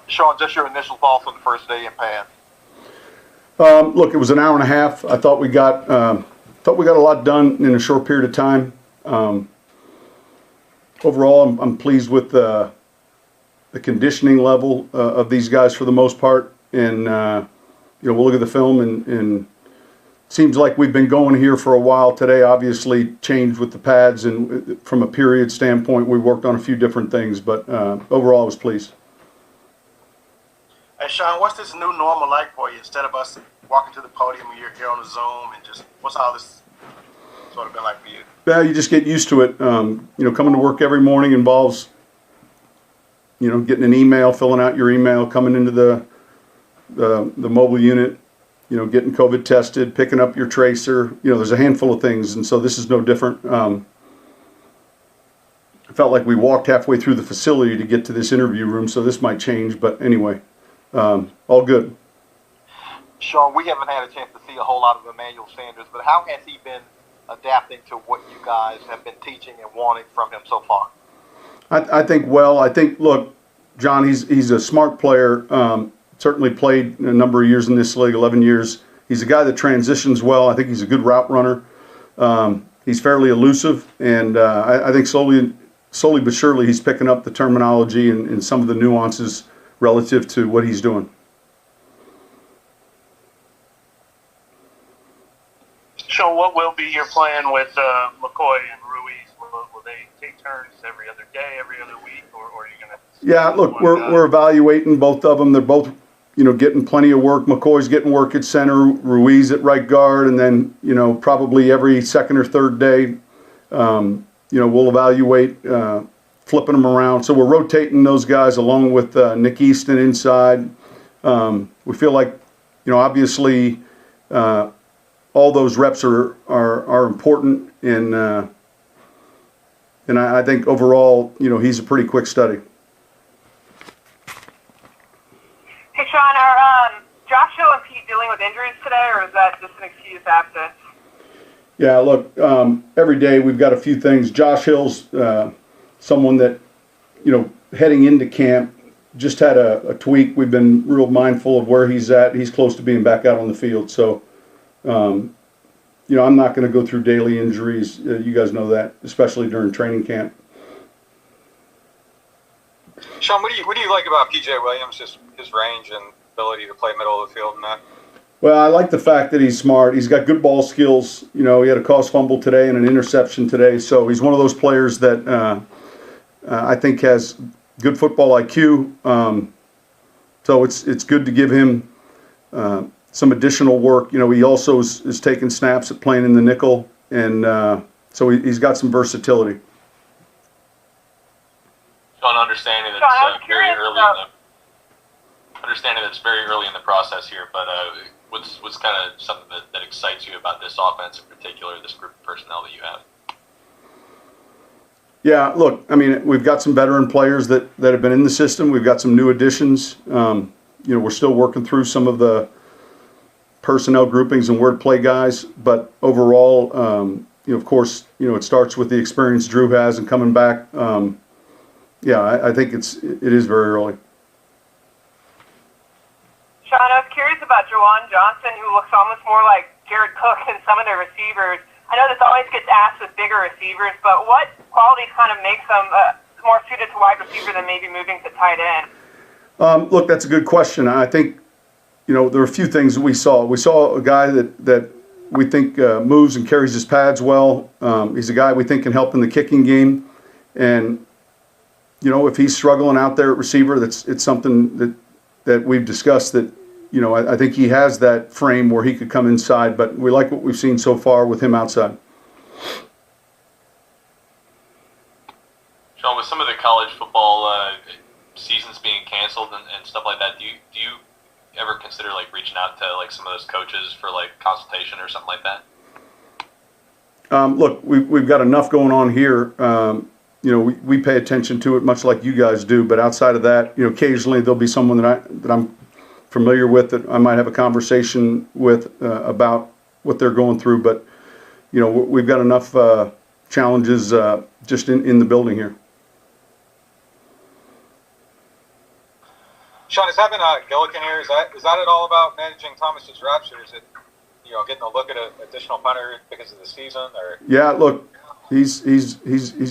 Sean, just your initial thoughts on the first day in pads. Look, it was an hour and a half. I thought we got a lot done in a short period of time. Overall, I'm pleased with the conditioning level of these guys for the most part. And we'll look at the film and seems like we've been going here for a while. Today, obviously, changed with the pads, and from a period standpoint, we worked on a few different things. But overall, I was pleased. Hey, Sean, what's this new normal like for you? Instead of us walking to the podium and you're here on the Zoom, and just what's all this sort of been like for you? Yeah, you just get used to it. Coming to work every morning involves, getting an email, filling out your email, coming into the mobile unit, getting COVID tested, picking up your tracer. There's a handful of things, and so this is no different. I felt like we walked halfway through the facility to get to this interview room, so this might change, but anyway, all good. Sean, we haven't had a chance to see a whole lot of Emmanuel Sanders, but how has he been adapting to what you guys have been teaching and wanting from him so far? I think, look, John, he's a smart player. Certainly played a number of years in this league, 11 years. He's a guy that transitions well. I think he's a good route runner. He's fairly elusive, and I think slowly but surely he's picking up the terminology and some of the nuances relative to what he's doing. So what will be your plan with McCoy and Ruiz? Will they take turns every other day, every other week, or are you going to? Yeah, look, we're evaluating both of them. They're both, getting plenty of work. McCoy's getting work at center, Ruiz at right guard, and then, probably every second or third day, we'll evaluate flipping them around. So we're rotating those guys along with Nick Easton inside. We feel like, obviously, all those reps are important, and I think overall, he's a pretty quick study. Hey, Sean, are Josh Hill and Pete dealing with injuries today, or is that just an excused absence? Yeah, look, every day we've got a few things. Josh Hill's someone that, heading into camp, just had a tweak. We've been real mindful of where he's at. He's close to being back out on the field. So, I'm not going to go through daily injuries. You guys know that, especially during training camp. Sean, what do you like about P.J. Williams, his range and ability to play middle of the field and that? Well, I like the fact that he's smart. He's got good ball skills. He had a caused fumble today and an interception today. So he's one of those players that I think has good football IQ. So it's good to give him some additional work. He also is taking snaps at playing in the nickel, and so he's got some versatility. Sean, understanding that it's very early in the process here, but what's kind of something that excites you about this offense in particular, this group of personnel that you have? Yeah, look, we've got some veteran players that have been in the system. We've got some new additions. We're still working through some of the personnel groupings and wordplay guys, but overall, of course, it starts with the experience Drew has and coming back. I think it is very early. Sean, I was curious about Jawan Johnson, who looks almost more like Jared Cook than some of the receivers. I know this always gets asked with bigger receivers, but what qualities kind of makes them more suited to wide receiver than maybe moving to tight end? Look, that's a good question. I think, there are a few things that we saw. We saw a guy that we think moves and carries his pads well. He's a guy we think can help in the kicking game. And, if he's struggling out there at receiver, it's something that we've discussed that, I think he has that frame where he could come inside, but we like what we've seen so far with him outside. Sean, with some of the college football seasons being canceled and stuff like that, do you ever consider reaching out to some of those coaches for consultation or something like that? Look, we've got enough going on here. We pay attention to it much like you guys do, but outside of that, occasionally there'll be someone that I'm familiar with that I might have a conversation with about what they're going through. But we've got enough challenges just in the building here. Sean, is having Gillikin here, is that at all about managing Thomas's reps, or is it, getting a look at an additional punter because of the season? Or Yeah, look, he's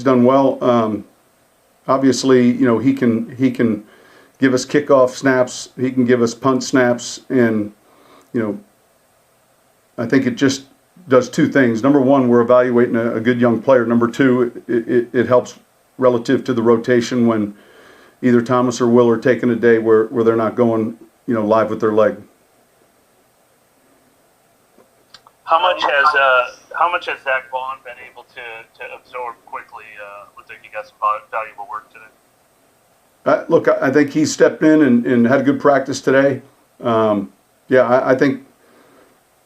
done well. Obviously, he can give us kickoff snaps, he can give us punt snaps, and I think it just does two things. Number one, we're evaluating a good young player. Number two, it helps relative to the rotation when either Thomas or Will are taking a day where they're not going, live with their leg. How much has Zach Vaughn been able to absorb quickly? Looks like he got some valuable work today. Look, I think he stepped in and had a good practice today. I think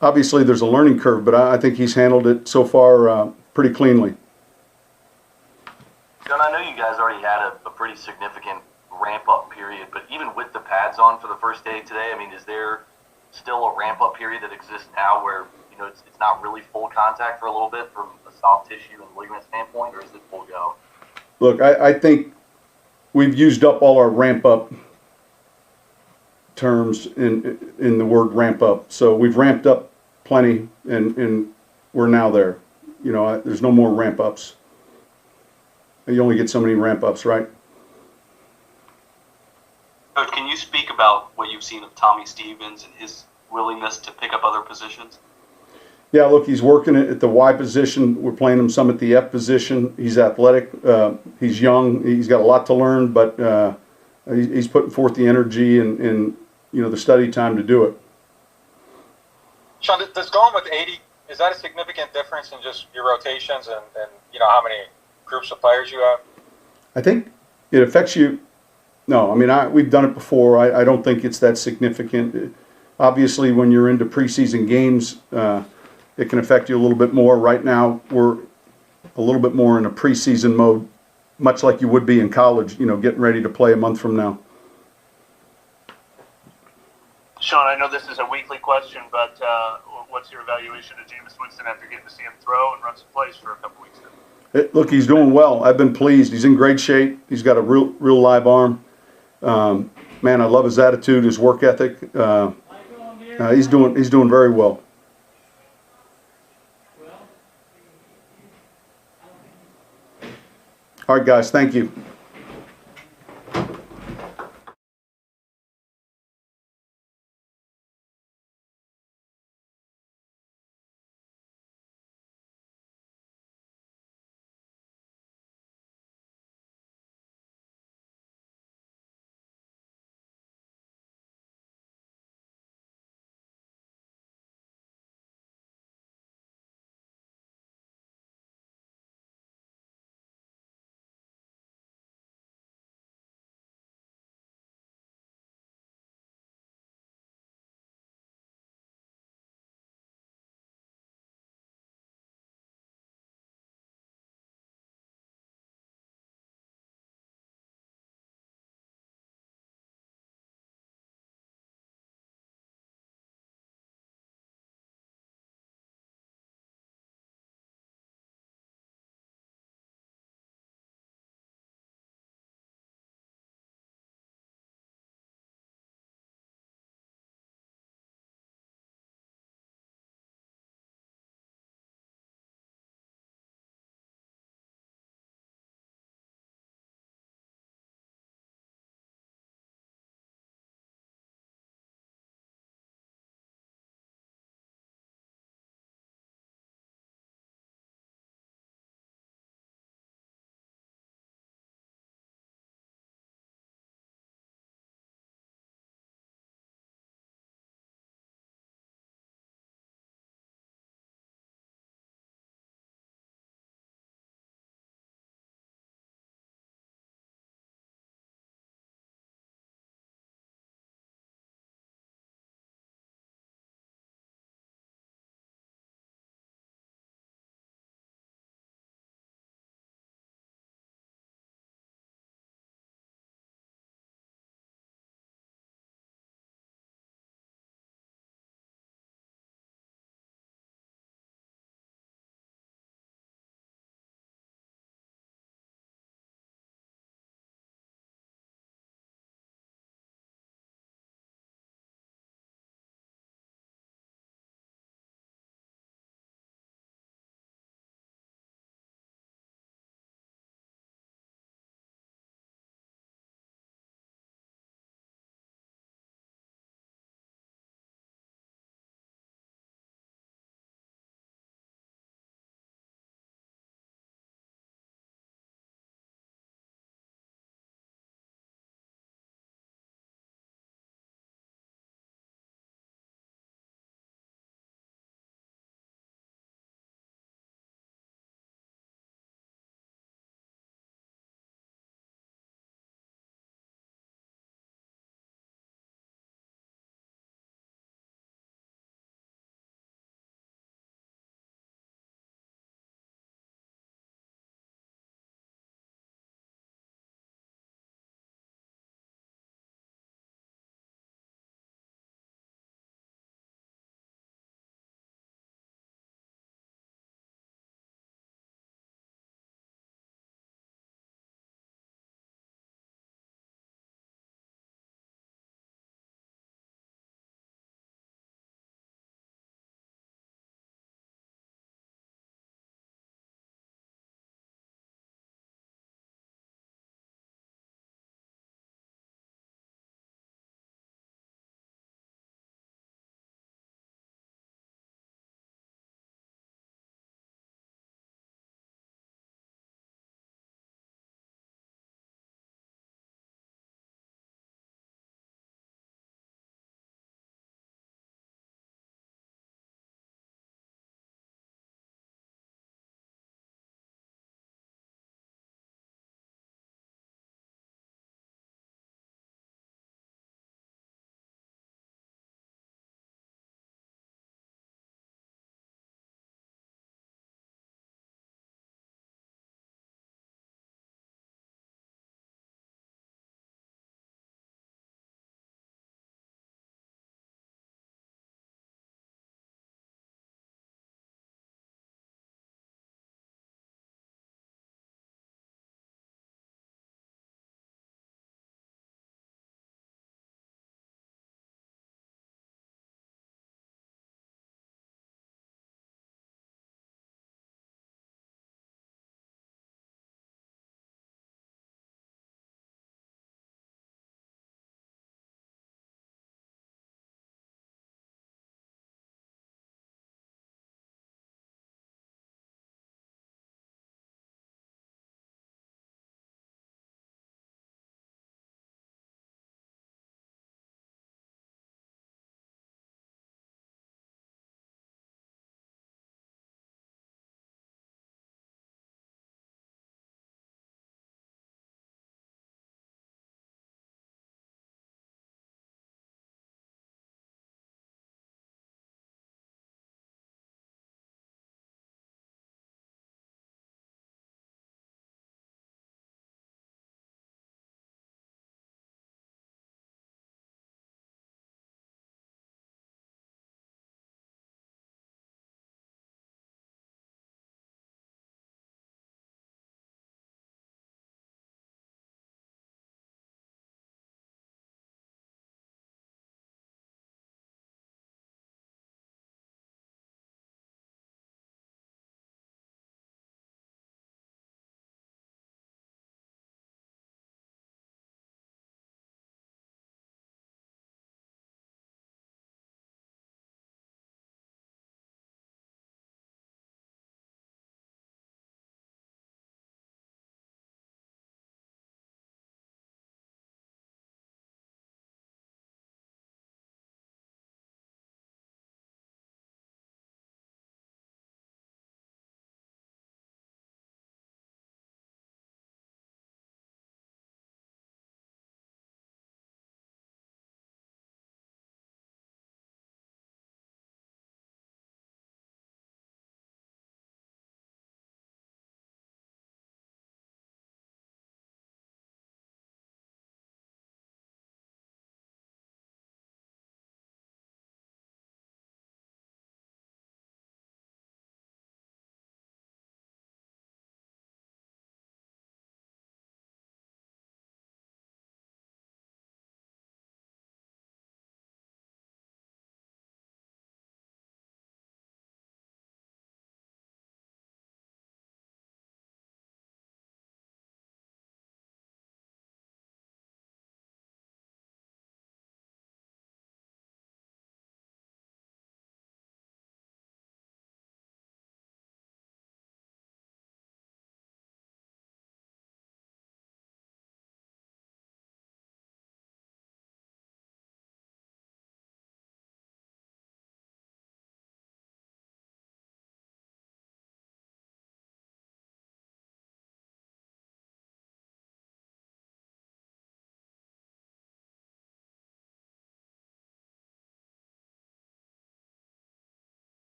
obviously there's a learning curve, but I think he's handled it so far pretty cleanly. John, I know you guys already had a pretty significant ramp-up period, but even with the pads on for the first day today, I mean, is there still a ramp-up period that exists now where, it's not really full contact for a little bit from a soft tissue and ligament standpoint, or is it full go? Look, I think we've used up all our ramp-up terms in the word ramp-up. So we've ramped up plenty, and we're now there. There's no more ramp-ups. You only get so many ramp-ups, right? Coach, can you speak about what you've seen of Tommy Stevens and his willingness to pick up other positions? Yeah, look, he's working at the Y position. We're playing him some at the F position. He's athletic. He's young. He's got a lot to learn, but he's putting forth the energy and the study time to do it. Sean, does going with 80, is that a significant difference in just your rotations and how many groups of players you have? I think it affects you. No, I mean, we've done it before. I don't think it's that significant. Obviously, when you're into preseason games, it can affect you a little bit more. Right now, we're a little bit more in a preseason mode, much like you would be in college, getting ready to play a month from now. Sean, I know this is a weekly question, but what's your evaluation of Jameis Winston after getting to see him throw and run some plays for a couple weeks now? Look, he's doing well. I've been pleased. He's in great shape. He's got a real live arm. Man, I love his attitude, his work ethic. He's doing very well. All right, guys, thank you.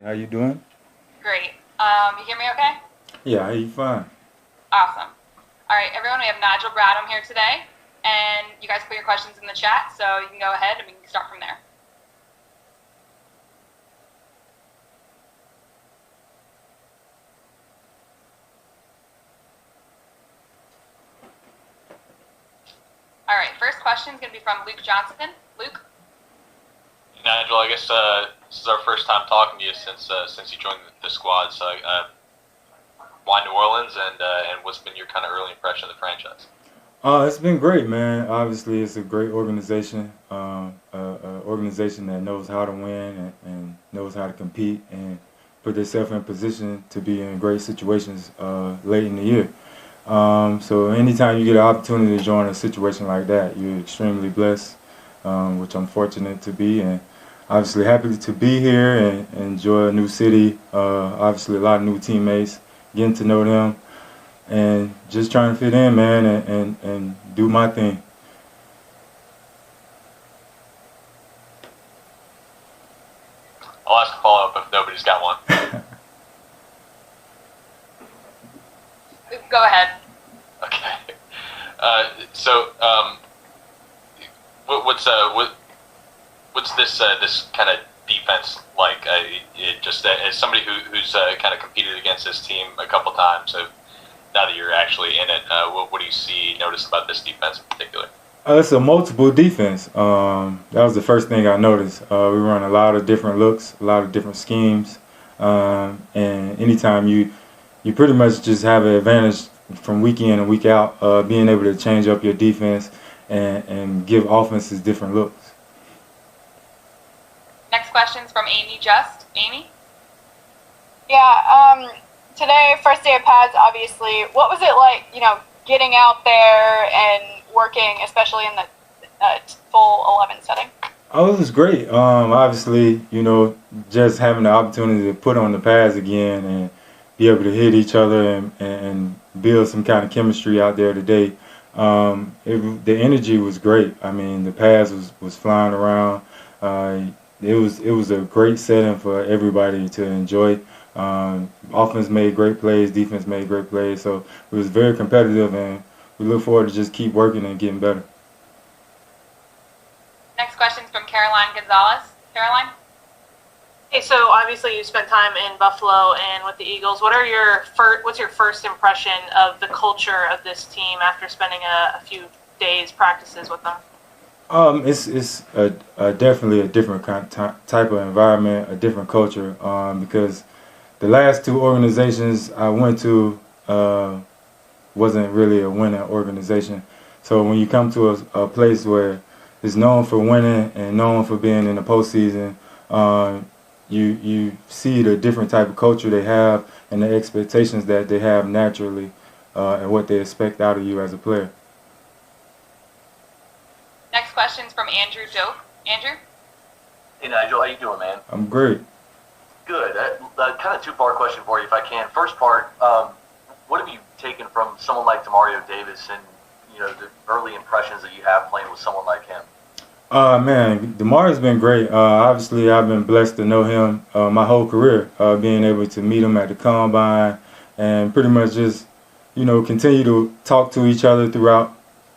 How you doing? Great. You hear me okay? Yeah, I hear you fine. Awesome. All right, everyone, we have Nigel Bradham here today, and you guys put your questions in the chat, so you can go ahead and we can start from there. All right, first question is going to be from Luke Johnson. Luke? Nigel, I guess this is our first time talking to you since you joined the squad. So, why New Orleans, and what's been your kind of early impression of the franchise? It's been great, man. Obviously, it's a great organization, organization that knows how to win and knows how to compete and put themselves in position to be in great situations late in the year. So anytime you get an opportunity to join a situation like that, you're extremely blessed, which I'm fortunate to be, and obviously happy to be here and enjoy a new city. Obviously, a lot of new teammates, getting to know them, and just trying to fit in, man, and do my thing. I'll ask a follow-up if nobody's got one. Go ahead. Okay. So, what's this kind of defense like? Just as somebody who's kind of competed against this team a couple times, so now that you're actually in it, what do you notice about this defense in particular? It's a multiple defense. That was the first thing I noticed. We run a lot of different looks, a lot of different schemes, and anytime you pretty much just have an advantage from week in and week out, being able to change up your defense and give offenses different looks. Next question's from Amy Just. Amy? Yeah, today, first day of pads, obviously. What was it like, getting out there and working, especially in the full 11 setting? Oh, it was great. Obviously, just having the opportunity to put on the pads again and be able to hit each other and build some kind of chemistry out there today. The energy was great. I mean, the pads was flying around. It was a great setting for everybody to enjoy. Offense made great plays, defense made great plays, so it was very competitive, and we look forward to just keep working and getting better. Next question's from Caroline Gonzalez. Caroline? Hey, so obviously you spent time in Buffalo and with the Eagles. What's your first impression of the culture of this team after spending a few days practices with them? It's definitely a different type of environment, a different culture, because the last two organizations I went to wasn't really a winning organization. So when you come to a place where it's known for winning and known for being in the postseason, you see the different type of culture they have and the expectations that they have naturally and what they expect out of you as a player. Next question's from Andrew Dope. Andrew? Hey, Nigel, how you doing, man? I'm great. Good. Kind of two-part question for you, if I can. First part, what have you taken from someone like Demario Davis and, the early impressions that you have playing with someone like him? Man, Demario's been great. Obviously, I've been blessed to know him my whole career, being able to meet him at the Combine and pretty much just, continue to talk to each other throughout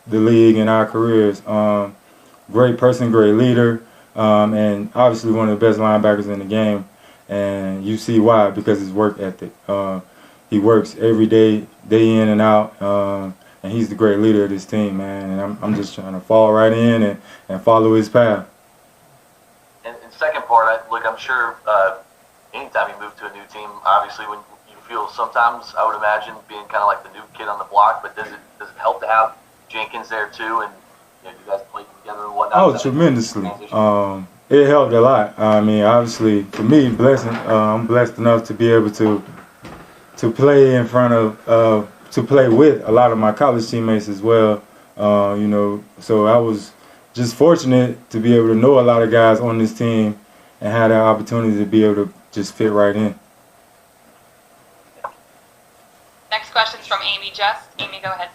the league and our careers. Great person, great leader, and obviously one of the best linebackers in the game. And you see why, because his work ethic. He works every day, day in and out, and he's the great leader of this team, man. And I'm just trying to fall right in and follow his path. And second part, I'm sure anytime you move to a new team, obviously when you feel sometimes, I would imagine, being kind of like the new kid on the block, but does it help to have Jenkins there too, and you guys play together and whatnot? Oh, tremendously. It helped a lot. I mean, obviously, for me, I'm blessed enough to be able to play in front of, to play with a lot of my college teammates as well. So I was just fortunate to be able to know a lot of guys on this team and have that opportunity to be able to just fit right in. Next question's from Amy Just. Amy, go ahead.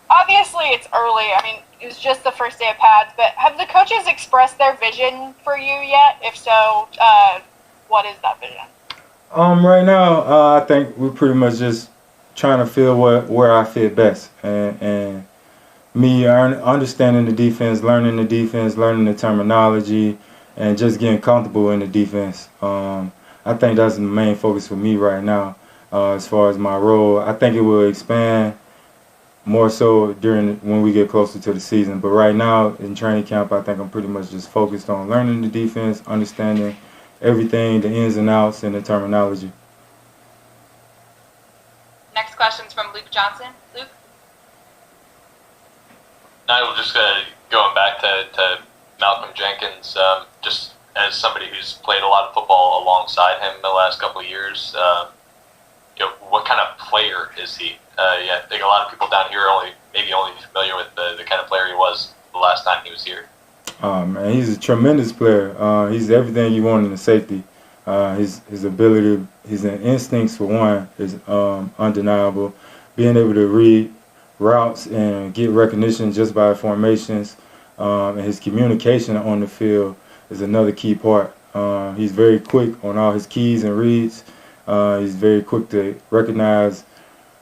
Obviously, it's early. I mean, it was just the first day of pads, but have the coaches expressed their vision for you yet? If so, what is that vision? Right now, I think we're pretty much just trying to feel where I fit best, and me understanding the defense, learning the terminology, and just getting comfortable in the defense. I think that's the main focus for me right now. As far as my role, I think it will expand more so when we get closer to the season. But right now in training camp, I think I'm pretty much just focused on learning the defense, understanding everything, the ins and outs, and the terminology. Next question's from Luke Johnson. Luke? Nigel, just going back to Malcolm Jenkins, just as somebody who's played a lot of football alongside him the last couple of years, what kind of player is he? I think a lot of people down here maybe only familiar with the kind of player he was the last time he was here. Oh man, he's a tremendous player. He's everything you want in a safety. His ability, his instincts for one is undeniable. Being able to read routes and get recognition just by formations, and his communication on the field is another key part. He's very quick on all his keys and reads. He's very quick to recognize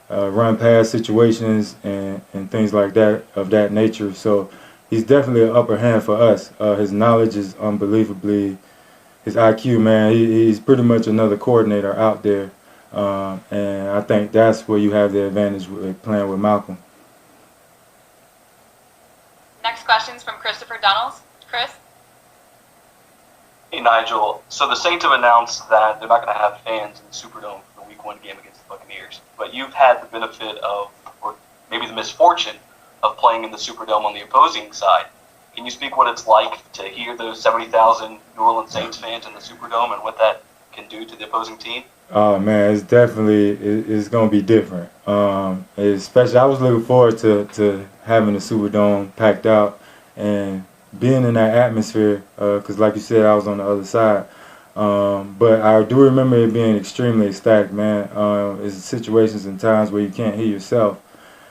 run pass situations and things like that of that nature. So he's definitely an upper hand for us. His knowledge is unbelievably, his IQ, man, he's pretty much another coordinator out there. And I think that's where you have the advantage with playing with Malcolm. Next question's from Christopher Dunnels. Chris? Hey, Nigel. So the Saints have announced that they're not going to have fans in the Superdome for the Week 1 game against the Buccaneers. But you've had the benefit of, or maybe the misfortune, of playing in the Superdome on the opposing side. Can you speak what it's like to hear those 70,000 New Orleans Saints fans in the Superdome and what that can do to the opposing team? Oh man, it's going to be different. Especially, I was looking forward to having the Superdome packed out and being in that atmosphere, because like you said, I was on the other side. But I do remember it being extremely ecstatic, man. It's situations and times where you can't hear yourself,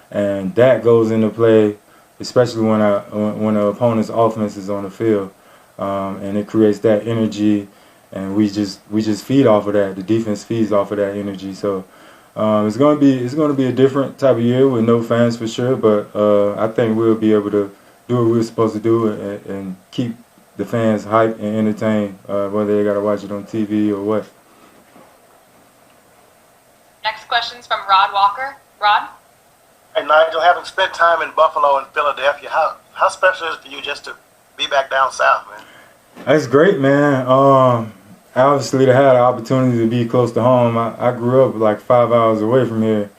and that goes into play, especially when the opponent's offense is on the field, and it creates that energy, and we just feed off of that. The defense feeds off of that energy. So it's going to be a different type of year with no fans for sure. But I think we'll be able to do what we're supposed to do and keep the fans hyped and entertained, whether they got to watch it on TV or what. Next question's from Rod Walker. Rod? Hey, Nigel, having spent time in Buffalo and Philadelphia, how special is it for you just to be back down south, man? That's great, man. Obviously, to have the opportunity to be close to home. I grew up like 5 hours away from here.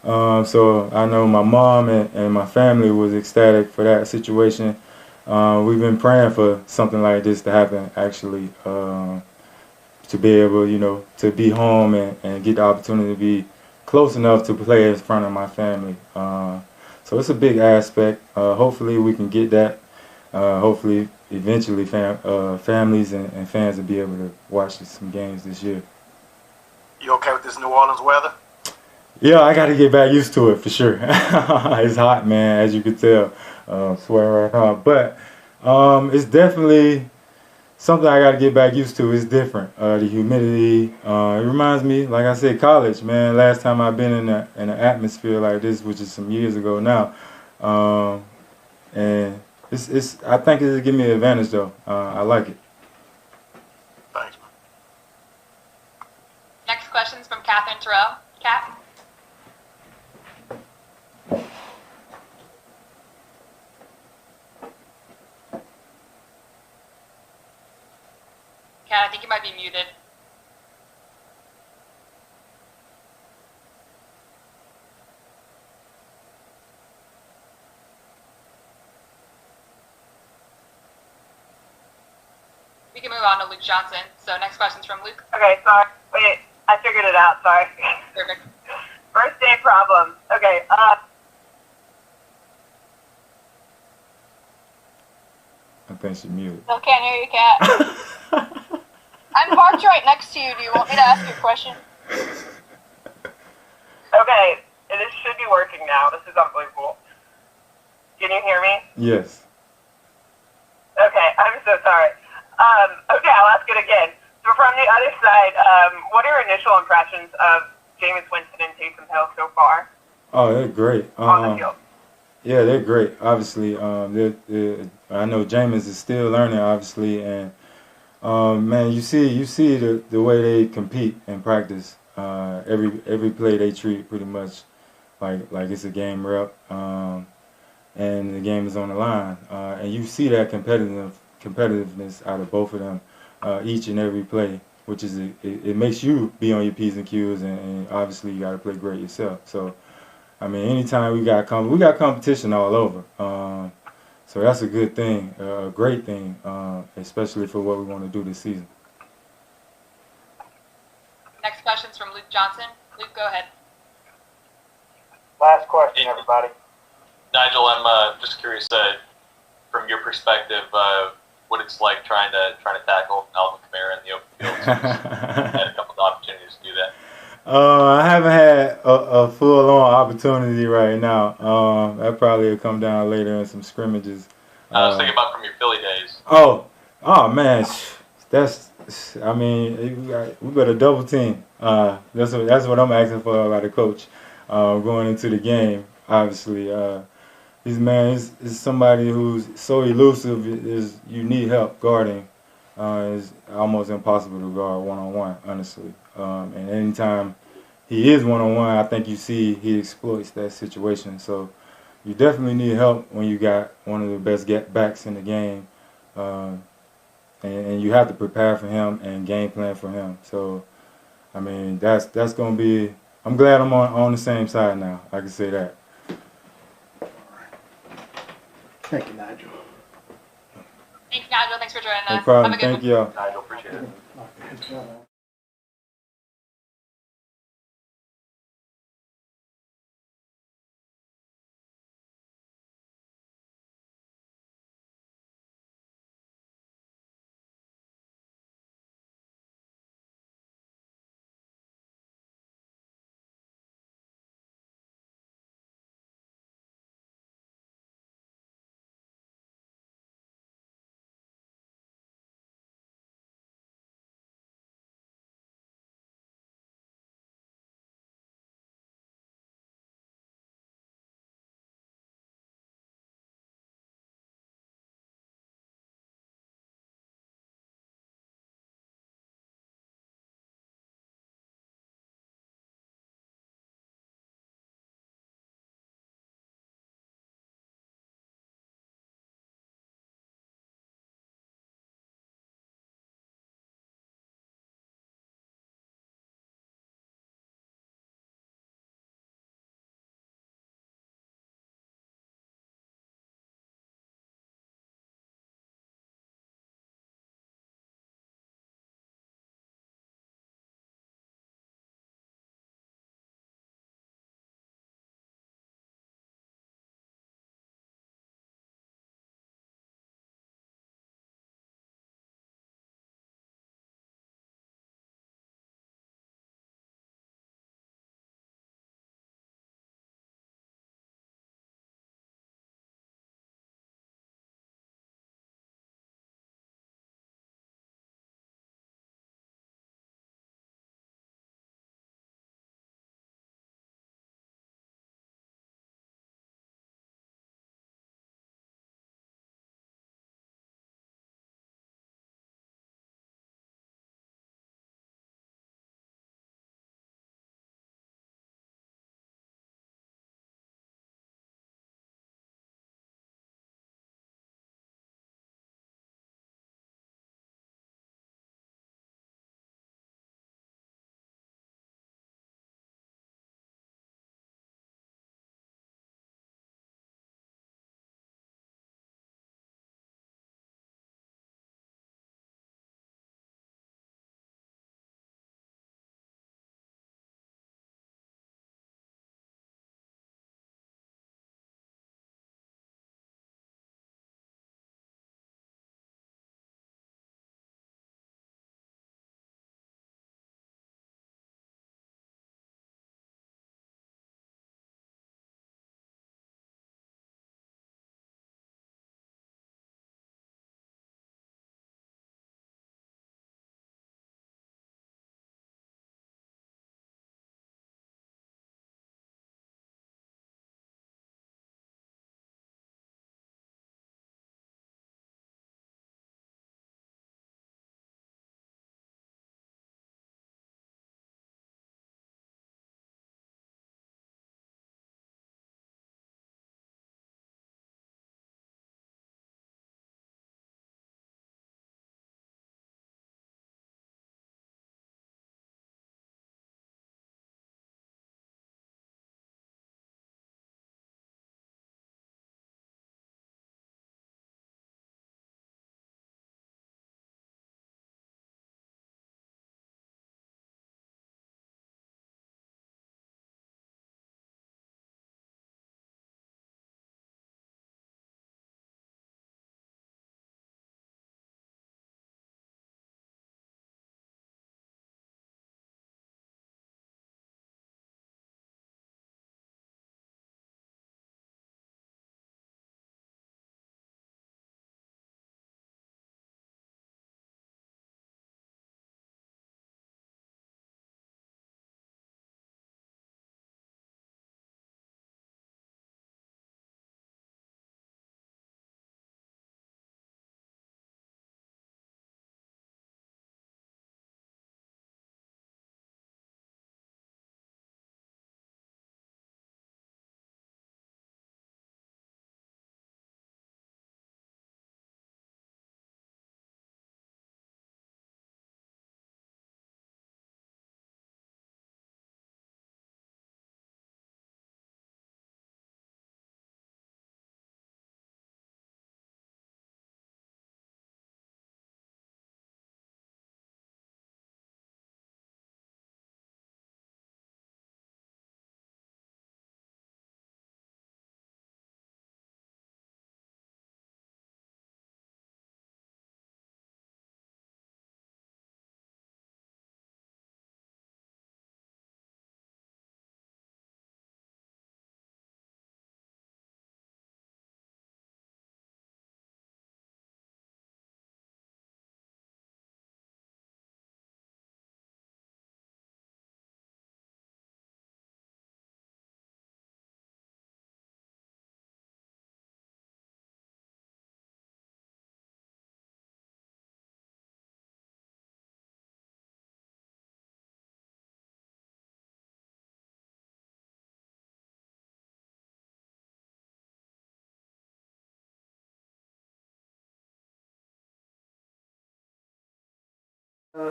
So I know my mom and my family was ecstatic for that situation. We've been praying for something like this to happen, actually, to be able, to be home and get the opportunity to be close enough to play in front of my family. So it's a big aspect. Hopefully we can get that. Hopefully, eventually, families and fans will be able to watch some games this year. You okay with this New Orleans weather? Yeah, I got to get back used to it for sure. It's hot, man, as you can tell. Swear right now. But it's definitely something I got to get back used to. It's different. The humidity. It reminds me, like I said, college, man. Last time I've been in an atmosphere like this, which is some years ago now. And I think it'll give me an advantage, though. I like it. Thanks, man. Next question's from Catherine Terrell. Kat? Kat, I think you might be muted. We can move on to Luke Johnson. So next question's from Luke. Okay, sorry. Wait, I figured it out. Sorry. Perfect. First day problem. Okay. I think she's muted. Still can't hear you, Kat. I'm parked right next to you. Do you want me to ask you a question? Okay, this should be working now. This is unbelievable. Can you hear me? Yes. Okay, I'm so sorry. Okay, I'll ask it again. So from the other side, what are your initial impressions of Jameis Winston and Taysom Hill so far Oh, they're great. on the field? Yeah, they're great. Obviously, I know Jameis is still learning, obviously, and man, you see the way they compete in practice. Every play they treat pretty much like it's a game rep, and the game is on the line. And you see that competitiveness out of both of them each and every play, which is it makes you be on your P's and Q's, and obviously you got to play great yourself. So, I mean, anytime we got competition all over. So that's a good thing, a great thing, especially for what we want to do this season. Next question's from Luke Johnson. Luke, go ahead. Last question, everybody. Nigel, I'm just curious from your perspective what it's like trying to tackle Alvin Kamara in the open field. Had a couple of opportunities to do that. I haven't had a full-on opportunity right now. That probably will come down later in some scrimmages. I was thinking about from your Philly days. Oh man, I mean, we got a double team. That's what I'm asking for out of coach going into the game. Obviously, this man is somebody who's so elusive. You need help guarding. It's almost impossible to guard one-on-one, honestly. And anytime he is one-on-one, I think you see he exploits that situation. So you definitely need help when you got one of the best backs in the game. And you have to prepare for him and game plan for him. So, I mean, that's going to be – I'm glad I'm on the same side now. I can say that. Thank you, Nigel. Thanks, Nigel. Thanks for joining us. No problem. Have a good Thank you. Nigel, appreciate it.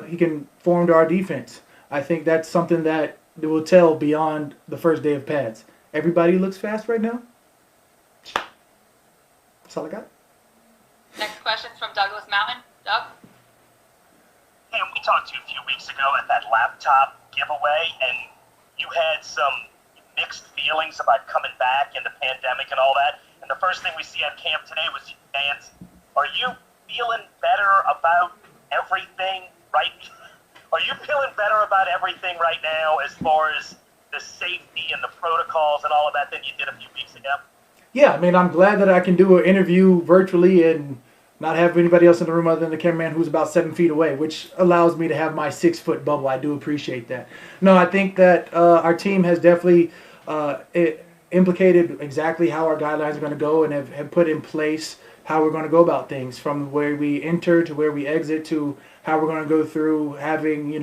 he can form to our defense. I think that's something that will tell beyond the first day of pads. Everybody looks fast right now. That's all I got. Next question from Douglas Mountain. Doug? Hey, we talked to you a few weeks ago at that laptop giveaway, and you had some mixed feelings about coming back in the pandemic and all that. And the first thing we see at camp today was fans. Are you feeling better about everything right? Are you feeling better about everything right now as far as the safety and the protocols and all of that than you did a few weeks ago? Yeah, I mean, I'm glad that I can do an interview virtually and not have anybody else in the room other than the cameraman who's about 7 feet away, which allows me to have my 6-foot bubble. I do appreciate that. No, I think that our team has definitely implicated exactly how our guidelines are going to go and have put in place how we're going to go about things, from where we enter to where we exit to how we're going to go through having,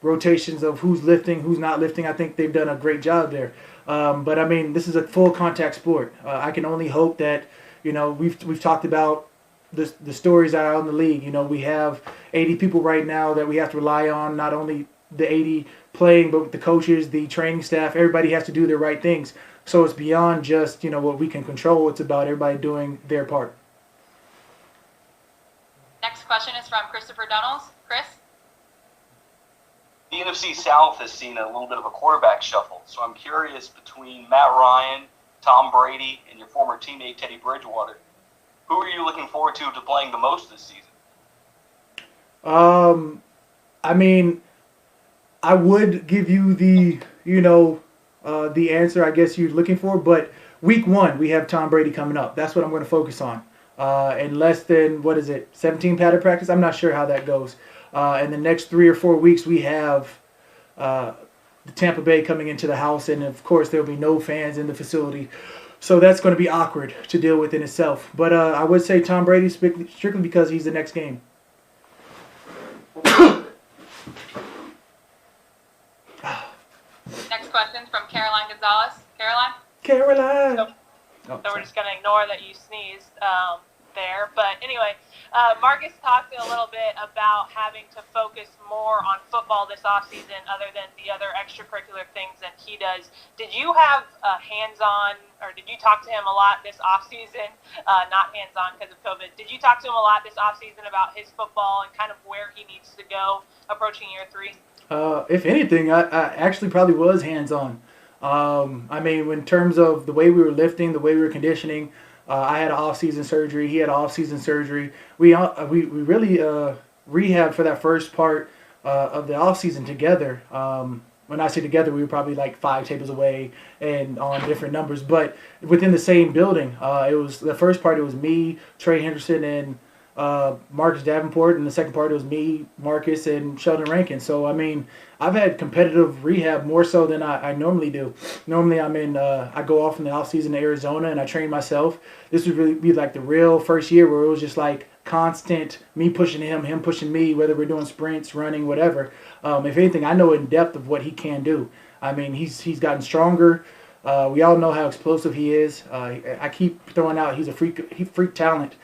rotations of who's lifting, who's not lifting. I think they've done a great job there. But I mean, this is a full contact sport. I can only hope that, we've talked about the stories that are out in the league. We have 80 people right now that we have to rely on, not only the 80 playing, but the coaches, the training staff. Everybody has to do their right things. So it's beyond just, what we can control. It's about everybody doing their part. Next question is from Christopher Dunnels. Chris? The NFC South has seen a little bit of a quarterback shuffle, so I'm curious, between Matt Ryan, Tom Brady, and your former teammate Teddy Bridgewater, who are you looking forward to playing the most this season? I mean, I would give you the answer I guess you're looking for, but week 1 we have Tom Brady coming up. That's what I'm going to focus on. In less than 17 padded practice. I'm not sure how that goes. In the next 3 or 4 weeks, we have the Tampa Bay coming into the house, and of course, there will be no fans in the facility. So that's going to be awkward to deal with in itself. But I would say Tom Brady strictly because he's the next game. Next question from Caroline Gonzalez. Caroline? Caroline! So we're just going to ignore that you sneezed there. But anyway, Marcus talked a little bit about having to focus more on football this offseason other than the other extracurricular things that he does. Did you have hands-on, or did you talk to him a lot this offseason? Not hands-on because of COVID. Did you talk to him a lot this offseason about his football and kind of where he needs to go approaching year 3? If anything, I actually probably was hands-on. I mean, in terms of the way we were lifting, the way we were conditioning, I had an off-season surgery. He had an off-season surgery. We really rehabbed for that first part of the off-season together. When I say together, we were probably like 5 tables away and on different numbers, but within the same building. It was the first part. It was me, Trey Henderson, and Marcus Davenport, and the second part it was me, Marcus, and Sheldon Rankin. So I mean, I've had competitive rehab more so than I normally do. Normally I go off in the off season to Arizona and I train myself. This would really be like the real first year where it was just like constant me pushing him pushing me, whether we're doing sprints, running, whatever. If anything, I know in depth of what he can do. I mean, he's gotten stronger. We all know how explosive he is. I keep throwing out he's a freak talent.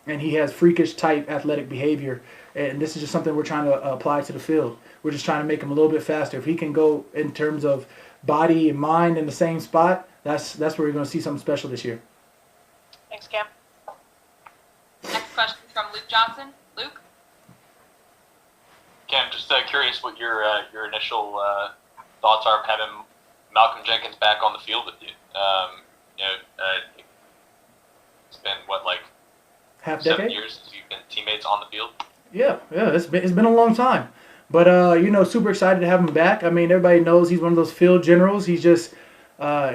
And he has freakish type athletic behavior. And this is just something we're trying to apply to the field. We're just trying to make him a little bit faster. If he can go in terms of body and mind in the same spot, that's where we're going to see something special this year. Thanks, Cam. Next question from Luke Johnson. Luke? Cam, just curious what your initial thoughts are of having Malcolm Jenkins back on the field with you. It's been, half 7 decade? years since you've been teammates on the field? Yeah, it's been a long time. But, super excited to have him back. I mean, everybody knows he's one of those field generals. He's just,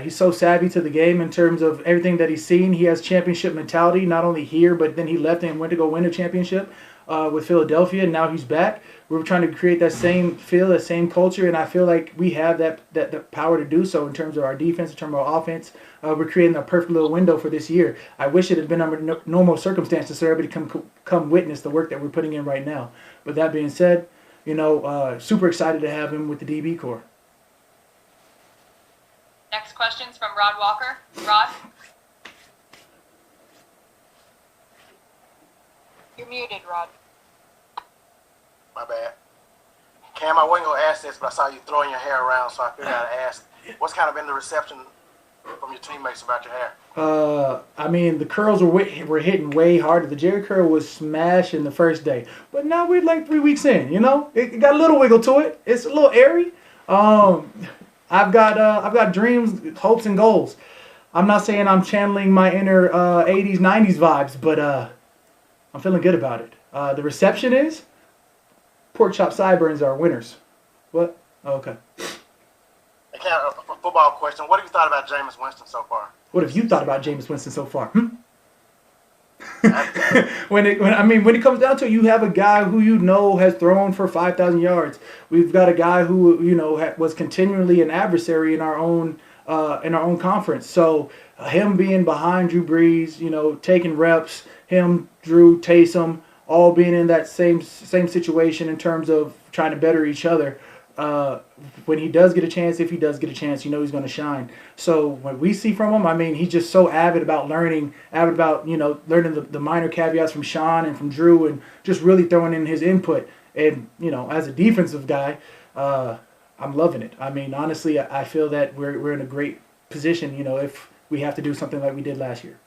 he's so savvy to the game in terms of everything that he's seen. He has championship mentality, not only here, but then he left and went to go win a championship with Philadelphia, and now he's back. We're trying to create that same feel, that same culture, and I feel like we have that power to do so in terms of our defense, in terms of our offense. We're creating a perfect little window for this year. I wish it had been under normal circumstances so everybody come witness the work that we're putting in right now. But that being said, super excited to have him with the DB Corps. Next question's from Rod Walker. Rod? You're muted, Rod. My bad. Cam, I wasn't going to ask this, but I saw you throwing your hair around, so I figured I'd ask. What's kind of been the reception from your teammates about your hair? I mean, the curls were hitting way harder. The Jerry curl was smashing the first day, but now we're like 3 weeks in. You know, it got a little wiggle to it. It's a little airy. I've got dreams, hopes, and goals. I'm not saying I'm channeling my inner 80s, 90s vibes, but I'm feeling good about it. The reception is pork chop sideburns are winners. What? Oh, okay. And Cam, a football question. What have you thought about Jameis Winston so far? What have you thought about Jameis Winston so far? When it comes down to it, you have a guy who you know has thrown for 5,000 yards. We've got a guy who was continually an adversary in our own conference. So him being behind Drew Brees, taking reps, him, Drew, Taysom, all being in that same situation in terms of trying to better each other. When he does get a chance, if he does get a chance, he's going to shine. So what we see from him, I mean, he's just so avid about learning learning the minor caveats from Sean and from Drew, and just really throwing in his input. And as a defensive guy, I'm loving it. I mean, honestly, I feel that we're in a great position. If we have to do something like we did last year.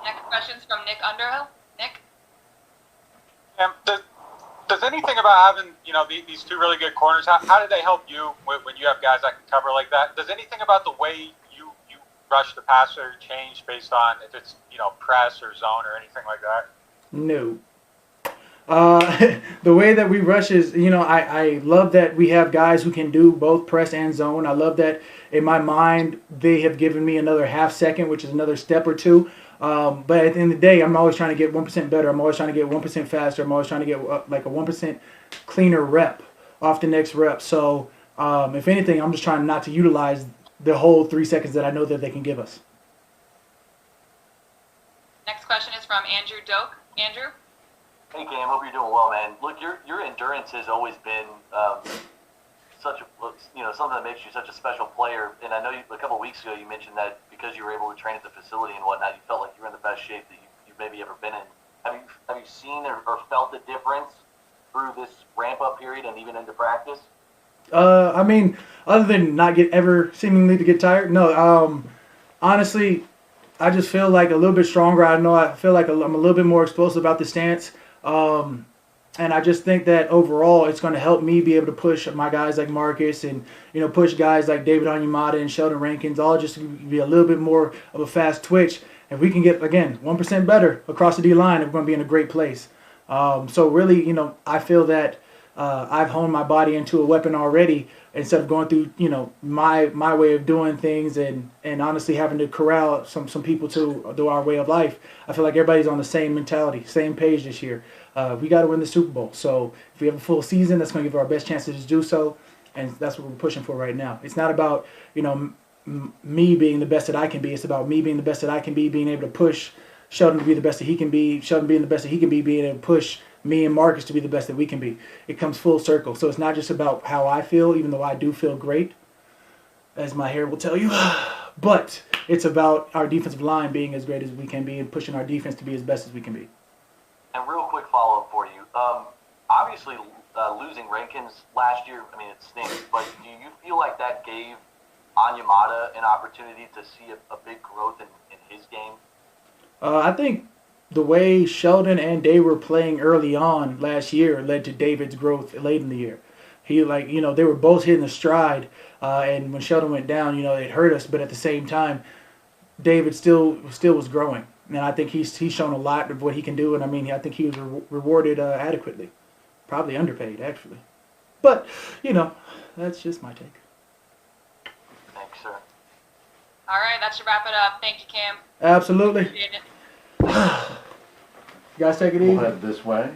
Next question's from Nick Underhill. Nick. Does anything about having these two really good corners? How do they help you when you have guys that can cover like that? Does anything about the way you rush the passer change based on if it's press or zone or anything like that? No. The way that we rush is, I love that we have guys who can do both press and zone. I love that in my mind they have given me another half second, which is another step or two. But at the end of the day, I'm always trying to get 1% better. I'm always trying to get 1% faster. I'm always trying to get like a 1% cleaner rep off the next rep. So if anything, I'm just trying not to utilize the whole 3 seconds that I know that they can give us. Next question is from Andrew Doak. Andrew? Hey Cam, hope you're doing well, man. Look, your endurance has always been something that makes you such a special player. And I know a couple of weeks ago you mentioned that because you were able to train at the facility and whatnot, you felt like you were in the best shape that you've maybe ever been in. Have you seen or felt the difference through this ramp up period and even into practice? I mean, other than not ever seemingly to get tired, no. Honestly, I just feel like a little bit stronger. I feel like I'm a little bit more explosive about the stance. And I just think that overall it's going to help me be able to push my guys like Marcus and, push guys like David Onyemata and Sheldon Rankins, all just to be a little bit more of a fast twitch. If we can get, again, 1% better across the D-line, we're going to be in a great place. So really, I feel that I've honed my body into a weapon already instead of going through, my way of doing things and honestly having to corral some people to our way of life. I feel like everybody's on the same mentality, same page this year. We got to win the Super Bowl. So if we have a full season, that's going to give our best chances to do so, and that's what we're pushing for right now. It's not about, me being the best that I can be. It's about me being the best that I can be, being able to push Sheldon to be the best that he can be, Sheldon being the best that he can be, being able to push me and Marcus to be the best that we can be. It comes full circle. So it's not just about how I feel, even though I do feel great, as my hair will tell you, but it's about our defensive line being as great as we can be and pushing our defense to be as best as we can be. And real quick follow-up for you. Obviously, losing Rankins last year, I mean, it stinks, but do you feel like that gave Onyemata an opportunity to see a big growth in his game? I think the way Sheldon and Dave were playing early on last year led to David's growth late in the year. They were both hitting the stride, and when Sheldon went down, it hurt us, but at the same time, David still was growing. And I think he's shown a lot of what he can do, and I think he was rewarded adequately. Probably underpaid, actually. But, that's just my take. Thanks, sir. All right, that should wrap it up. Thank you, Cam. Absolutely. Appreciate it. You guys take it easy. We'll head this way.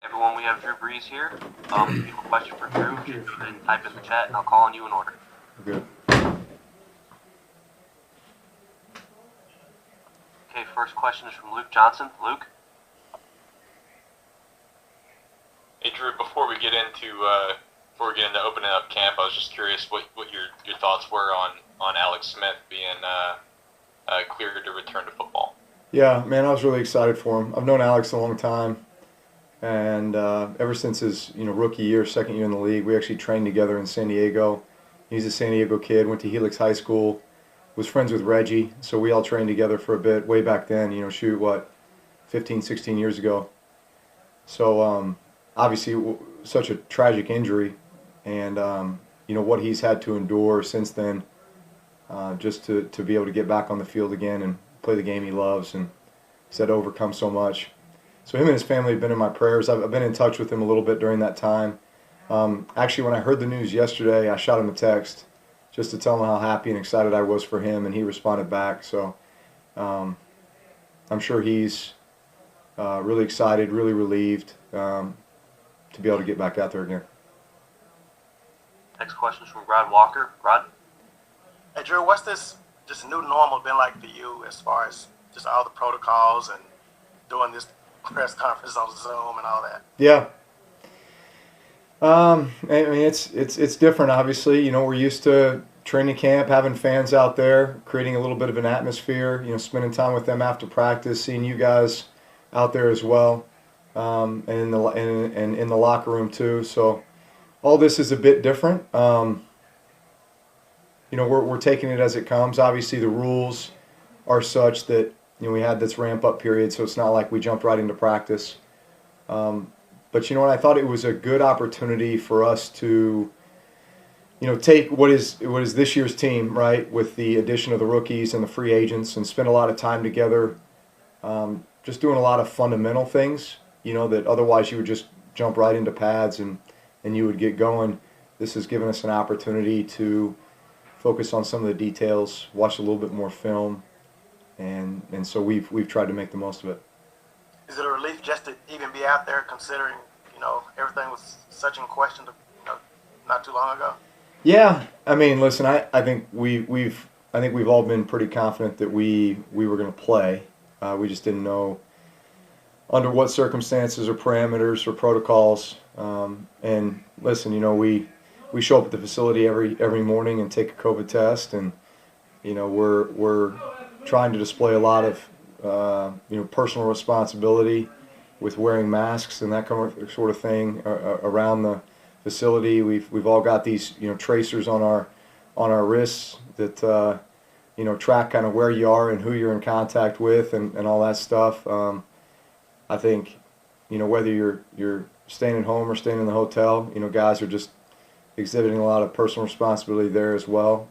Everyone, we have Drew Brees here. If you have a question for Drew, just go ahead and type in the chat, and I'll call on you in order. Good. Okay, first question is from Luke Johnson. Luke? Hey Drew, before we get into opening up camp, I was just curious what your thoughts were on Alex Smith being cleared to return to football. Yeah, man, I was really excited for him. I've known Alex a long time, and ever since his rookie year, second year in the league, we actually trained together in San Diego. He's a San Diego kid, went to Helix High School, was friends with Reggie, so we all trained together for a bit way back then, 15, 16 years ago. So obviously such a tragic injury, and what he's had to endure since then, just to be able to get back on the field again and play the game he loves, and he's had to overcome so much. So him and his family have been in my prayers. I've been in touch with him a little bit during that time. Actually, when I heard the news yesterday, I shot him a text just to tell him how happy and excited I was for him, and he responded back. So I'm sure he's really excited, really relieved to be able to get back out there again. Next question is from Rod Walker. Rod? Hey, Drew, what's this just new normal been like for you as far as just all the protocols and doing this press conference on Zoom and all that? Yeah. I mean, it's different, obviously. We're used to training camp, having fans out there, creating a little bit of an atmosphere, spending time with them after practice, seeing you guys out there as well, and in the locker room too. So all this is a bit different. We're taking it as it comes. Obviously, the rules are such that we had this ramp-up period, so it's not like we jumped right into practice. But you know what? I thought it was a good opportunity for us to, take what is this year's team, right, with the addition of the rookies and the free agents, and spend a lot of time together, just doing a lot of fundamental things, that otherwise you would just jump right into pads and you would get going. This has given us an opportunity to focus on some of the details, watch a little bit more film, and so we've tried to make the most of it. Is it a relief just to even be out there, considering everything was such in question not too long ago? Yeah, I mean, listen, I think we've all been pretty confident that we were going to play. We just didn't know under what circumstances or parameters or protocols. And listen, we show up at the facility every morning and take a COVID test, and we're trying to display a lot of personal responsibility with wearing masks and that sort of thing around the facility. We've all got these tracers on our wrists that track kind of where you are and who you're in contact with and all that stuff. I think whether you're staying at home or staying in the hotel, guys are just exhibiting a lot of personal responsibility there as well.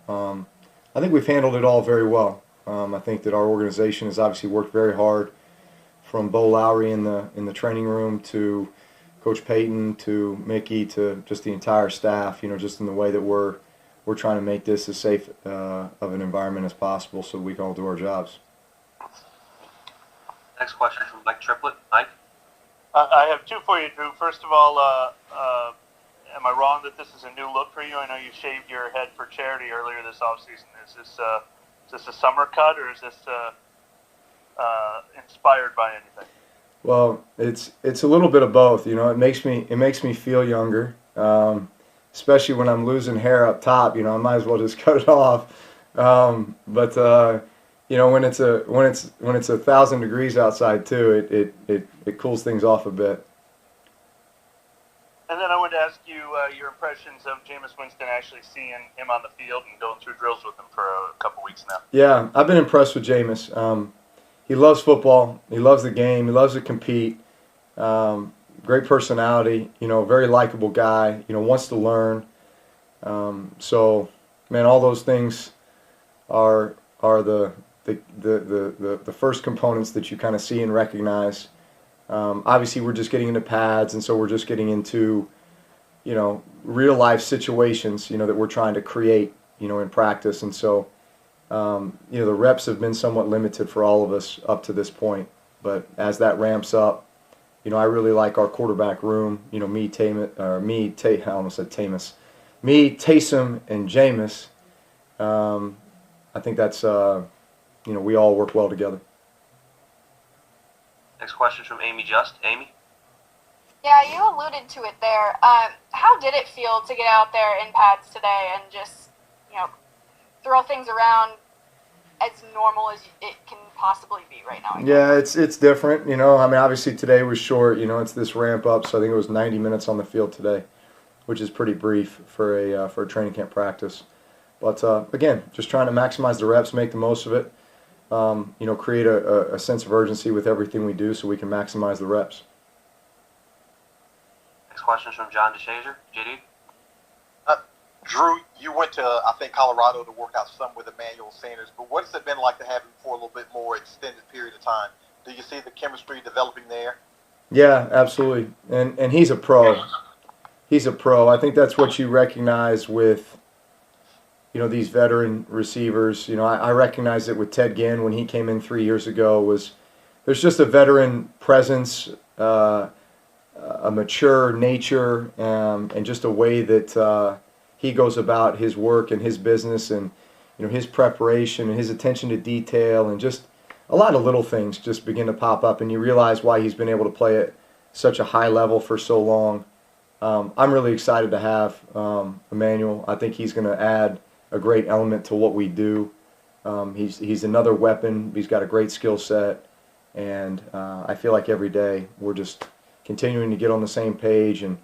I think we've handled it all very well. I think that our organization has obviously worked very hard, from Bo Lowry in the training room to Coach Payton to Mickey to just the entire staff. Just in the way that we're trying to make this as safe of an environment as possible, so we can all do our jobs. Next question from Mike Triplett. Mike? I have two for you, Drew. First of all, am I wrong that this is a new look for you? I know you shaved your head for charity earlier this offseason. Is this a summer cut, or is this inspired by anything? Well, it's a little bit of both. It makes me feel younger, especially when I'm losing hair up top. I might as well just cut it off. But when it's 1,000 degrees outside too, it cools things off a bit. And then I wanted to ask you your impressions of Jameis Winston, actually seeing him on the field and going through drills with him for a couple weeks now. Yeah, I've been impressed with Jameis. He loves football. He loves the game. He loves to compete. Great personality. Very likable guy. Wants to learn. So, man, all those things are the first components that you kind of see and recognize. Obviously, we're just getting into pads, and so we're just getting into, real life situations, that we're trying to create, in practice. And so, the reps have been somewhat limited for all of us up to this point. But as that ramps up, I really like our quarterback room. Me, Taysom, and Jameis. I think that's, we all work well together. Next question from Amy Just. Amy? Yeah, you alluded to it there. How did it feel to get out there in pads today and just, throw things around as normal as it can possibly be right now? Yeah, it's different. Obviously today was short. It's this ramp up, so I think it was 90 minutes on the field today, which is pretty brief for a training camp practice. But again, just trying to maximize the reps, make the most of it. Create a sense of urgency with everything we do, so we can maximize the reps. Next question is from John DeShazer. JD? Drew, you went to, I think, Colorado to work out some with Emmanuel Sanders, but what's it been like to have him for a little bit more extended period of time? Do you see the chemistry developing there? Yeah, absolutely. And he's a pro. He's a pro. I think that's what you recognize with, these veteran receivers. I recognize it with Ted Ginn when he came in 3 years ago. There's just a veteran presence, a mature nature, and just a way that he goes about his work and his business, and his preparation and his attention to detail, and just a lot of little things just begin to pop up, and you realize why he's been able to play at such a high level for so long. I'm really excited to have Emmanuel. I think he's going to add a great element to what we do. He's another weapon. He's got a great skill set, and I feel like every day we're just continuing to get on the same page and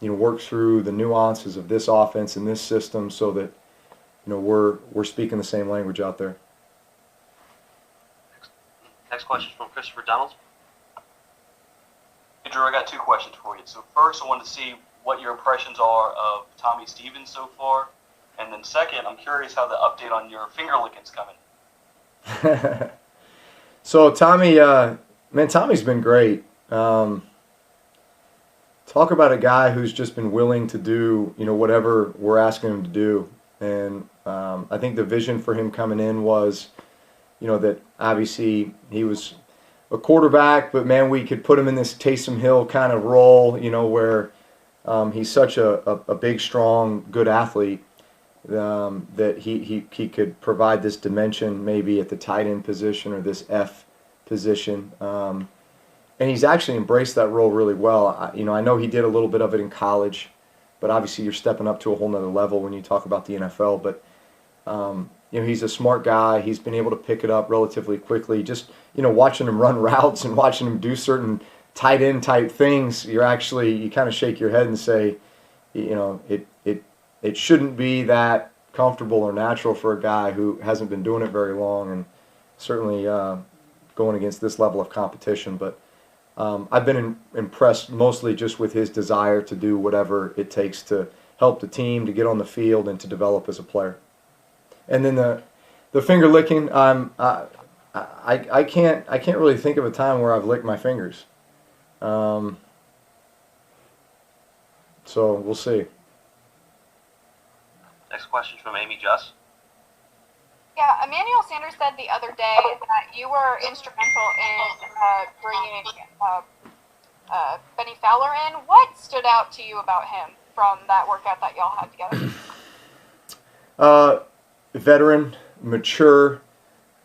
work through the nuances of this offense and this system, so that we're speaking the same language out there. Next question is from Christopher Donald. Hey, Drew, I got two questions for you. So first, I wanted to see what your impressions are of Tommy Stevens so far, and then second, I'm curious how the update on your finger licking's coming. So Tommy, Tommy's been great. Talk about a guy who's just been willing to do, whatever we're asking him to do. And I think the vision for him coming in was, that obviously he was a quarterback, but man, we could put him in this Taysom Hill kind of role, where he's such a big, strong, good athlete, that he could provide this dimension maybe at the tight end position or this F position. And he's actually embraced that role really well. I know he did a little bit of it in college, but obviously you're stepping up to a whole nother level when you talk about the NFL. But he's a smart guy. He's been able to pick it up relatively quickly. Just watching him run routes and watching him do certain tight end type things, you kind of shake your head and say, it shouldn't be that comfortable or natural for a guy who hasn't been doing it very long, and certainly going against this level of competition. But I've been impressed mostly just with his desire to do whatever it takes to help the team, to get on the field, and to develop as a player. And then the finger licking, I can't really think of a time where I've licked my fingers. So we'll see. Next question from Amy Just. Yeah, Emmanuel Sanders said the other day that you were instrumental in bringing Benny Fowler in. What stood out to you about him from that workout that y'all had together? Veteran, mature.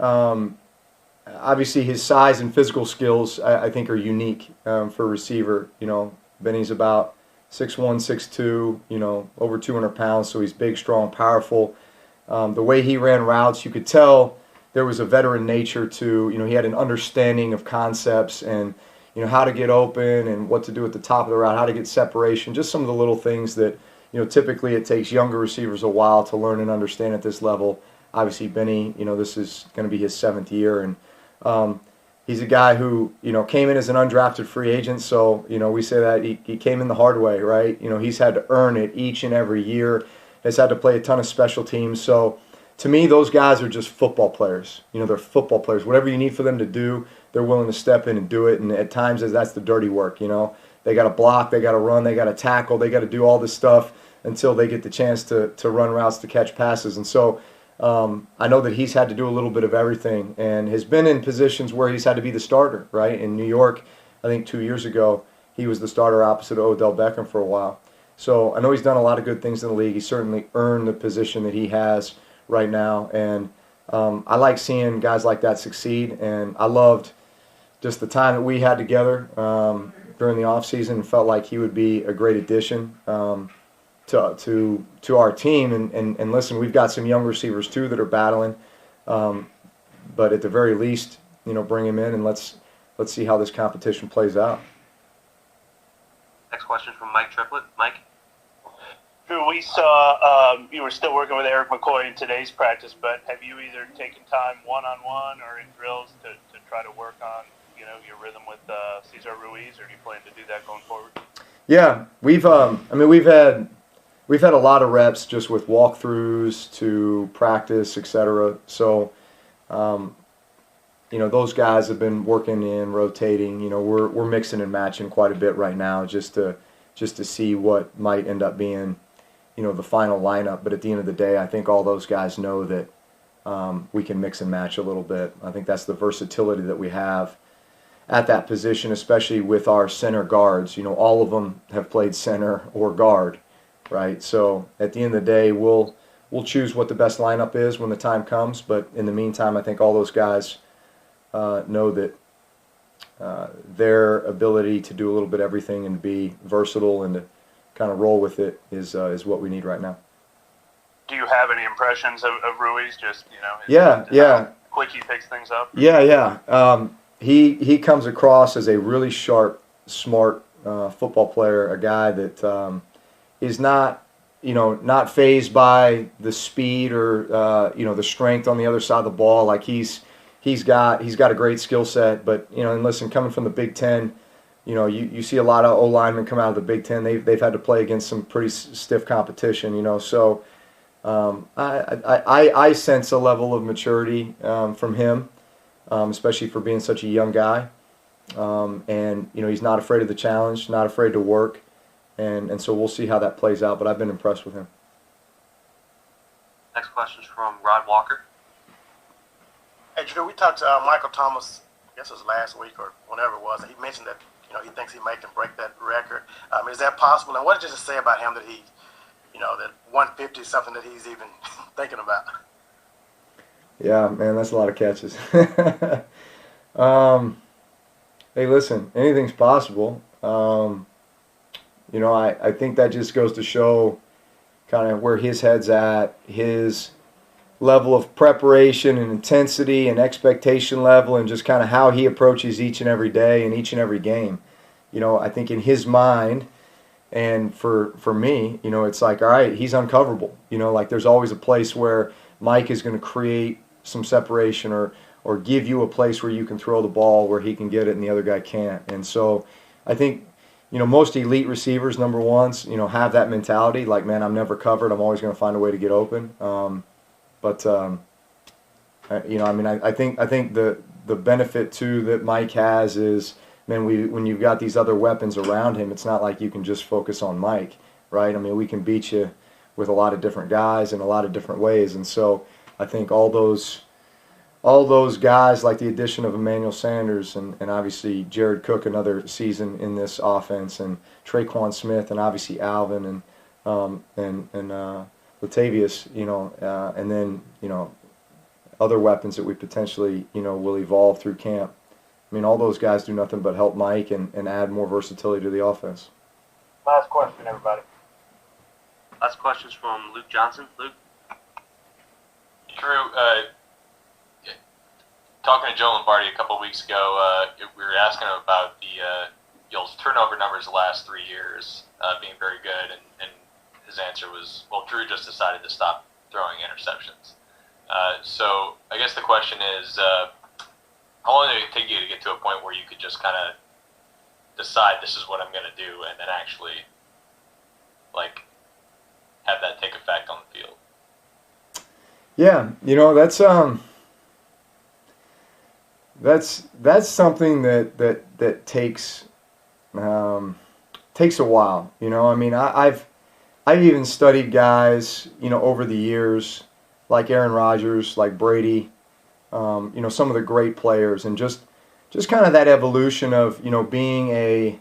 Obviously, his size and physical skills, I think, are unique for a receiver. Benny's about 6'1", 6'2", over 200 pounds, so he's big, strong, powerful. The way he ran routes, you could tell there was a veteran nature to, he had an understanding of concepts and, how to get open and what to do at the top of the route, how to get separation, just some of the little things that, typically it takes younger receivers a while to learn and understand at this level. Obviously, Benny, this is going to be his 7th year, and he's a guy who, came in as an undrafted free agent, so, we say that he came in the hard way, right? He's had to earn it each and every year, has had to play a ton of special teams. So to me, those guys are just football players. They're football players. Whatever you need for them to do, they're willing to step in and do it. And at times, that's the dirty work. They got to block, they got to run, they got to tackle, they got to do all this stuff until they get the chance to run routes, to catch passes. And so I know that he's had to do a little bit of everything and has been in positions where he's had to be the starter, right? In New York, I think 2 years ago he was the starter opposite of Odell Beckham for a while. So I know he's done a lot of good things in the league. He certainly earned the position that he has right now, and I like seeing guys like that succeed. And I loved just the time that we had together during the offseason, and felt like he would be a great addition to our team. And listen, we've got some young receivers too that are battling, but at the very least, bring him in and let's see how this competition plays out. Next question from Mike Triplett. Mike? Drew, we saw you were still working with Eric McCoy in today's practice, but have you either taken time one-on-one or in drills to try to work on your rhythm with Cesar Ruiz, or do you plan to do that going forward? Yeah, we've had a lot of reps just with walkthroughs to practice, etc. So, those guys have been working in, rotating. We're mixing and matching quite a bit right now just to see what might end up being, the final lineup. But at the end of the day, I think all those guys know that we can mix and match a little bit. I think that's the versatility that we have at that position, especially with our center guards. All of them have played center or guard, right? So at the end of the day, we'll choose what the best lineup is when the time comes. But in the meantime, I think all those guys know that their ability to do a little bit of everything and be versatile and to kind of roll with it is what we need right now. Do you have any impressions of Ruiz? Just Yeah. how quick he picks things up. Yeah. He comes across as a really sharp, smart football player, a guy that is not fazed by the speed or the strength on the other side of the ball. Like he's got a great skill set, but and listen, coming from the Big Ten, you see a lot of O linemen come out of the Big Ten. They've had to play against some pretty stiff competition. So I sense a level of maturity from him. Especially for being such a young guy. And he's not afraid of the challenge, not afraid to work. And so we'll see how that plays out, but I've been impressed with him. Next question is from Rod Walker. Hey, Drew, we talked to Michael Thomas, I guess it was last week or whenever it was, and he mentioned that, he thinks he may can break that record. Is that possible? And what did you just say about him that he, that 150 is something that he's even thinking about? Yeah, man, that's a lot of catches. Hey, listen, anything's possible. I think that just goes to show kind of where his head's at, his level of preparation and intensity and expectation level, and just kind of how he approaches each and every day and each and every game. I think in his mind, and for me, it's like, all right, he's uncoverable. Like there's always a place where Mike is going to create some separation or give you a place where you can throw the ball where he can get it and the other guy can't. And so I think, most elite receivers, number ones, have that mentality like, man, I'm never covered. I'm always going to find a way to get open. I think the benefit too that Mike has is, man, when you've got these other weapons around him, it's not like you can just focus on Mike, right? I mean, we can beat you with a lot of different guys in a lot of different ways. And so I think all those guys, like the addition of Emmanuel Sanders and obviously Jared Cook, another season in this offense, and Traquan Smith, and obviously Alvin and Latavius, and then other weapons that we potentially will evolve through camp. I mean, all those guys do nothing but help Mike and add more versatility to the offense. Last question, everybody. Last question's from Luke Johnson. Luke? Drew, talking to Joe Lombardi a couple of weeks ago, we were asking him about y'all's turnover numbers the last 3 years being very good, and his answer was, well, Drew just decided to stop throwing interceptions. So I guess the question is, how long did it take you to get to a point where you could just kind of decide this is what I'm going to do, and then actually have that take effect on the field? Yeah, that's something that takes a while. I mean, I've even studied guys, over the years, like Aaron Rodgers, like Brady, some of the great players, and just just kind of that evolution of, being a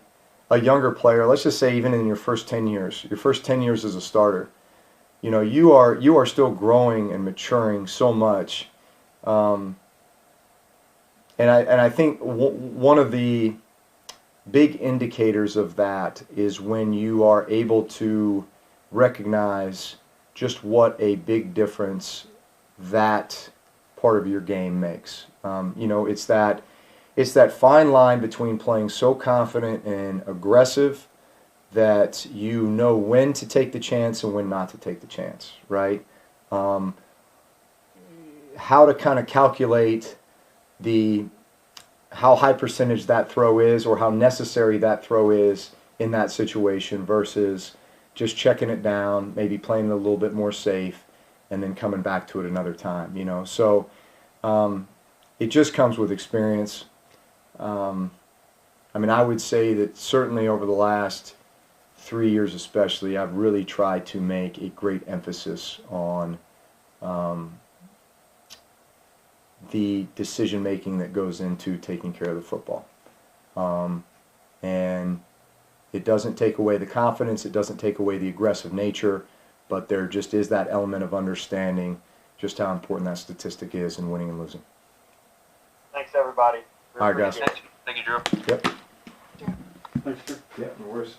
younger player. Let's just say even in your first 10 years, as a starter, you are still growing and maturing so much. And I think one of the big indicators of that is when you are able to recognize just what a big difference that part of your game makes. It's that fine line between playing so confident and aggressive that you know when to take the chance and when not to take the chance, right? How to kind of calculate how high percentage that throw is or how necessary that throw is in that situation versus just checking it down, maybe playing it a little bit more safe, and then coming back to it another time, So it just comes with experience. I would say that certainly over the last 3 years especially, I've really tried to make a great emphasis on the decision-making that goes into taking care of the football. And it doesn't take away the confidence, it doesn't take away the aggressive nature, but there just is that element of understanding just how important that statistic is in winning and losing. Thanks, everybody. All right, guys. Thank you, Drew. Yep. Thanks, Drew. Yeah, no worries.